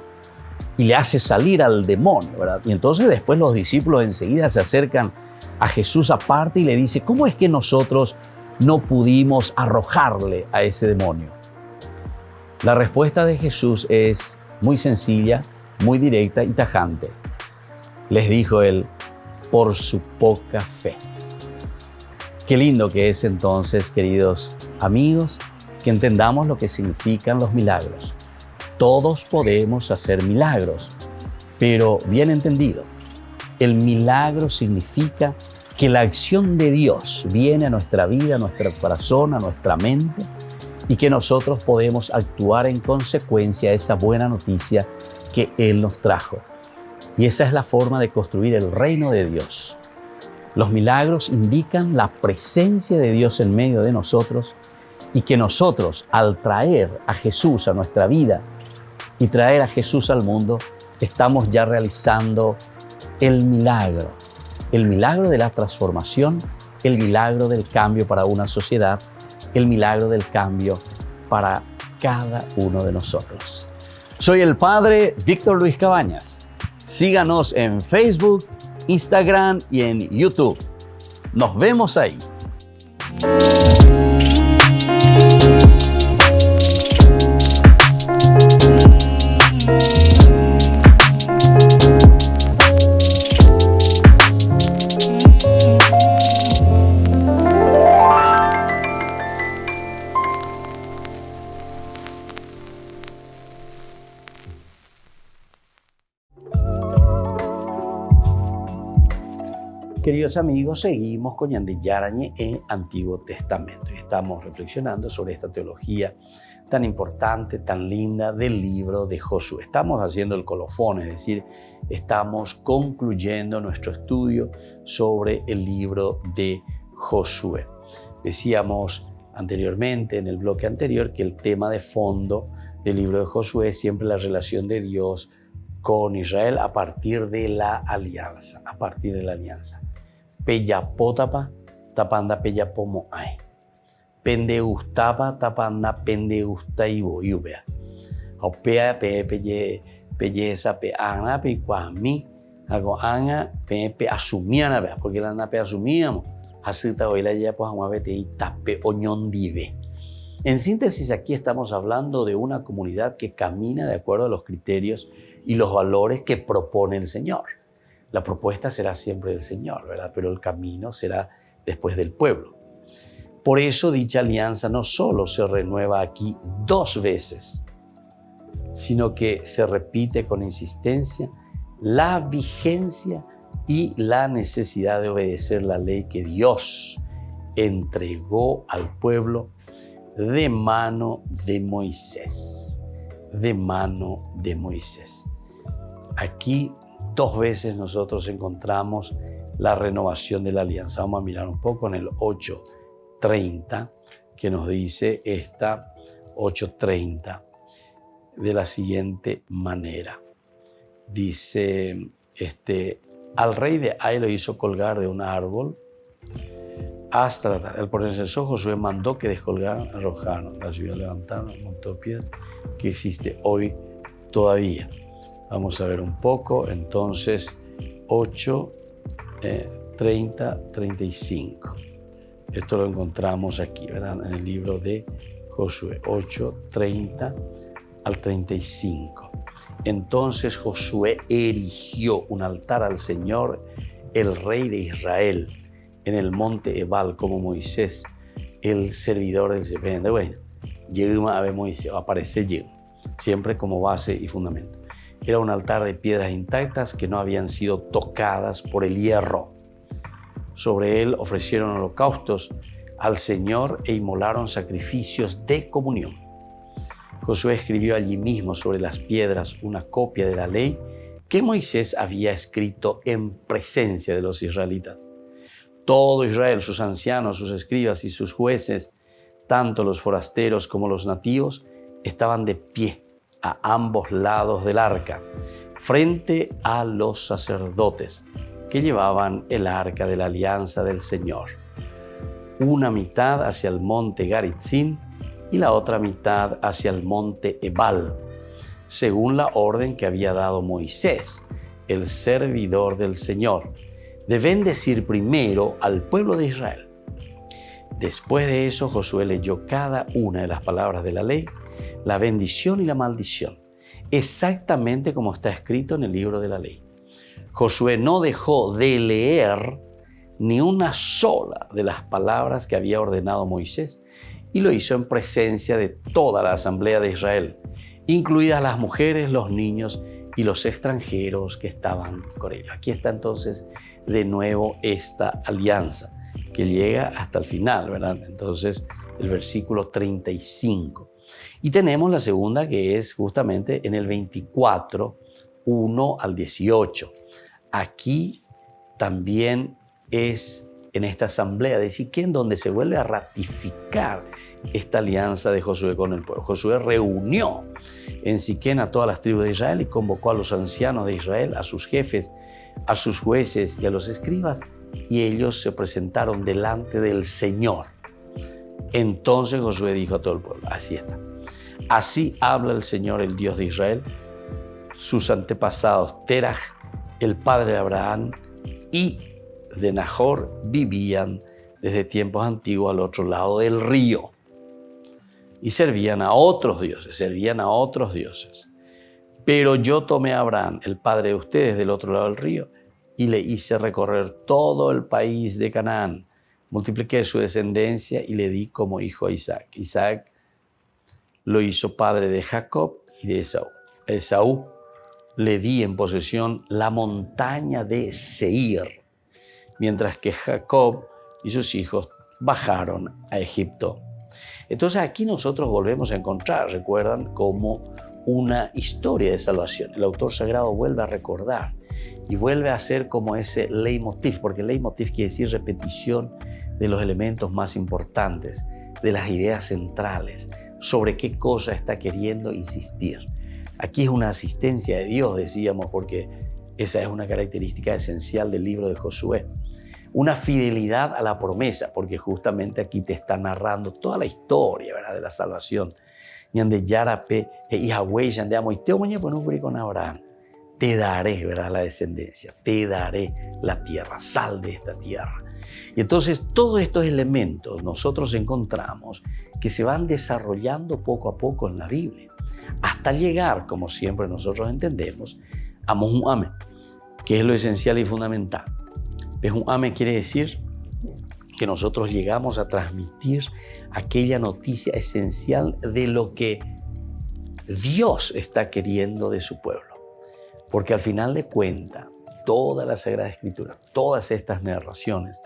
y le hace salir al demonio, ¿verdad? Y entonces después los discípulos enseguida se acercan a Jesús aparte y le dice, ¿cómo es que nosotros no pudimos arrojarle a ese demonio? La respuesta de Jesús es muy sencilla, muy directa y tajante. Les dijo él, por su poca fe. Qué lindo que es entonces, queridos amigos, que entendamos lo que significan los milagros. Todos podemos hacer milagros, pero bien entendido, el milagro significa que la acción de Dios viene a nuestra vida, a nuestro corazón, a nuestra mente, y que nosotros podemos actuar en consecuencia de esa buena noticia que Él nos trajo. Y esa es la forma de construir el reino de Dios. Los milagros indican la presencia de Dios en medio de nosotros y que nosotros, al traer a Jesús a nuestra vida y traer a Jesús al mundo, estamos ya realizando el milagro de la transformación, el milagro del cambio para una sociedad, el milagro del cambio para cada uno de nosotros. Soy el Padre Víctor Luis Cabañas. Síganos en Facebook, Instagram y en YouTube. Nos vemos ahí. Queridos amigos, seguimos con Ñande Yarañe en Antiguo Testamento y estamos reflexionando sobre esta teología tan importante, tan linda del libro de Josué. Estamos haciendo el colofón, es decir, estamos concluyendo nuestro estudio sobre el libro de Josué. Decíamos anteriormente, en el bloque anterior, que el tema de fondo del libro de Josué es siempre la relación de Dios con Israel a partir de la alianza, Peyapotapa tapanda peyapomo ay. Pendeustapa tapanda pendeustaibo yubea. Aupea pelleza pe ana pe kwami hago ana pe asumiana bea porque la ana pe asumíamos asita hoy la ya pues amabete y tape oñondive. En síntesis, aquí estamos hablando de una comunidad que camina de acuerdo a los criterios y los valores que propone el Señor. La propuesta será siempre del Señor, ¿verdad? Pero el camino será después del pueblo. Por eso dicha alianza no solo se renueva aquí 2 veces, sino que se repite con insistencia la vigencia y la necesidad de obedecer la ley que Dios entregó al pueblo de mano de Moisés. Aquí 2 veces nosotros encontramos la renovación de la alianza. Vamos a mirar un poco en el 8:30, que nos dice esta 8:30 de la siguiente manera. Dice, al rey de Ai lo hizo colgar de un árbol hasta la tarde. Al ponerse el sol, Josué mandó que descolgaran, arrojaron. La ciudad levantaron un montón de piedras que existe hoy todavía. Vamos a ver un poco. Entonces, 8:30, 35. Esto lo encontramos aquí, ¿verdad? En el libro de Josué, 8:30 al 35. Entonces Josué erigió un altar al Señor, el rey de Israel, en el monte Ebal, como Moisés, el servidor del Señor. Bueno, llegó a ver Moisés, aparece llegó, siempre como base y fundamento. Era un altar de piedras intactas que no habían sido tocadas por el hierro. Sobre él ofrecieron holocaustos al Señor e inmolaron sacrificios de comunión. Josué escribió allí mismo sobre las piedras una copia de la ley que Moisés había escrito en presencia de los israelitas. Todo Israel, sus ancianos, sus escribas y sus jueces, tanto los forasteros como los nativos, estaban de pie a ambos lados del arca, frente a los sacerdotes que llevaban el arca de la alianza del Señor. Una mitad hacia el monte Garitzim y la otra mitad hacia el monte Ebal, según la orden que había dado Moisés, el servidor del Señor, de bendecir primero al pueblo de Israel. Después de eso, Josué leyó cada una de las palabras de la ley, la bendición y la maldición, exactamente como está escrito en el libro de la ley. Josué no dejó de leer ni una sola de las palabras que había ordenado Moisés, y lo hizo en presencia de toda la asamblea de Israel, incluidas las mujeres, los niños y los extranjeros que estaban con ellos. Aquí está entonces de nuevo esta alianza que llega hasta el final, ¿verdad? Entonces el versículo 35. Y tenemos la segunda, que es justamente en el 24, 1 al 18. Aquí también es en esta asamblea de Siquén donde se vuelve a ratificar esta alianza de Josué con el pueblo. Josué reunió en Siquén a todas las tribus de Israel y convocó a los ancianos de Israel, a sus jefes, a sus jueces y a los escribas, y ellos se presentaron delante del Señor. Entonces Josué dijo a todo el pueblo, así está. Así habla el Señor, el Dios de Israel. Sus antepasados, Teraj, el padre de Abraham, y de Nahor vivían desde tiempos antiguos al otro lado del río y servían a otros dioses, Pero yo tomé a Abraham, el padre de ustedes, del otro lado del río y le hice recorrer todo el país de Canaán. Multipliqué su descendencia y le di como hijo a Isaac. Isaac lo hizo padre de Jacob y de Esaú. A Esaú le di en posesión la montaña de Seir, mientras que Jacob y sus hijos bajaron a Egipto. Entonces aquí nosotros volvemos a encontrar, recuerdan, como una historia de salvación. El autor sagrado vuelve a recordar y vuelve a hacer como ese leitmotiv, porque leitmotiv quiere decir repetición de los elementos más importantes, de las ideas centrales, sobre qué cosa está queriendo insistir. Aquí es una asistencia de Dios, decíamos, porque esa es una característica esencial del libro de Josué. Una fidelidad a la promesa, porque justamente aquí te está narrando toda la historia, ¿verdad?, de la salvación. Con Abraham. Te daré, ¿verdad?, la descendencia, te daré la tierra, sal de esta tierra. Y entonces todos estos elementos nosotros encontramos que se van desarrollando poco a poco en la Biblia, hasta llegar, como siempre nosotros entendemos, a Mohuame, que es lo esencial y fundamental. Mohuame quiere decir que nosotros llegamos a transmitir aquella noticia esencial de lo que Dios está queriendo de su pueblo. Porque al final de cuentas, toda la Sagrada Escritura, todas estas narraciones,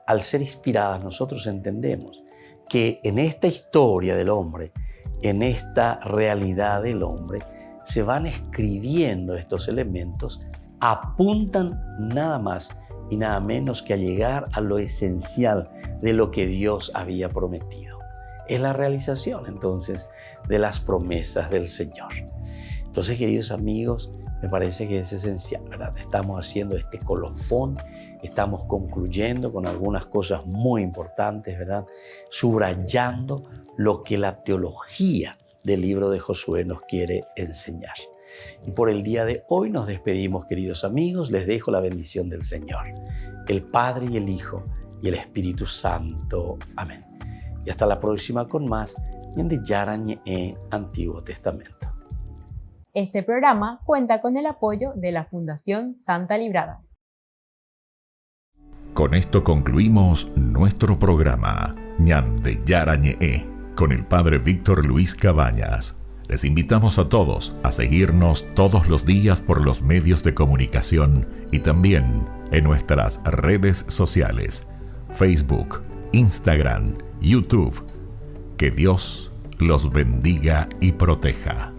al ser inspiradas, nosotros entendemos que en esta historia del hombre, en esta realidad del hombre, se van escribiendo estos elementos, apuntan nada más y nada menos que a llegar a lo esencial de lo que Dios había prometido. es la realización entonces de las promesas del Señor. Entonces, queridos amigos, me parece que es esencial, ¿verdad? Estamos haciendo este colofón, estamos concluyendo con algunas cosas muy importantes, ¿verdad? Subrayando lo que la teología del libro de Josué nos quiere enseñar. Y por el día de hoy nos despedimos, queridos amigos. Les dejo la bendición del Señor, el Padre y el Hijo y el Espíritu Santo. Amén. Y hasta la próxima con más Ñande Yarañe Antiguo Testamento. Este programa cuenta con el apoyo de la Fundación Santa Librada. Con esto concluimos nuestro programa Ñande Yarañe con el Padre Víctor Luis Cabañas. Les invitamos a todos a seguirnos todos los días por los medios de comunicación y también en nuestras redes sociales, Facebook, Instagram, YouTube. Que Dios los bendiga y proteja.